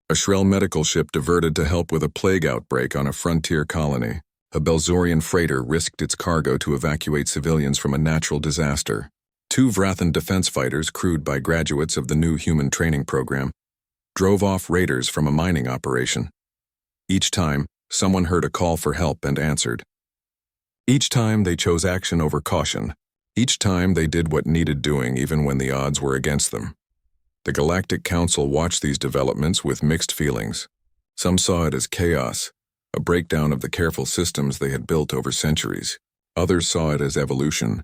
S1: A Shrell medical ship diverted to help with a plague outbreak on a frontier colony. A Belzorian freighter risked its cargo to evacuate civilians from a natural disaster. 2 Vrathan defense fighters, crewed by graduates of the new human training program, drove off raiders from a mining operation. Each time, someone heard a call for help and answered. Each time, they chose action over caution. Each time, they did what needed doing even when the odds were against them. The Galactic Council watched these developments with mixed feelings. Some saw it as chaos, a breakdown of the careful systems they had built over centuries. Others saw it as evolution,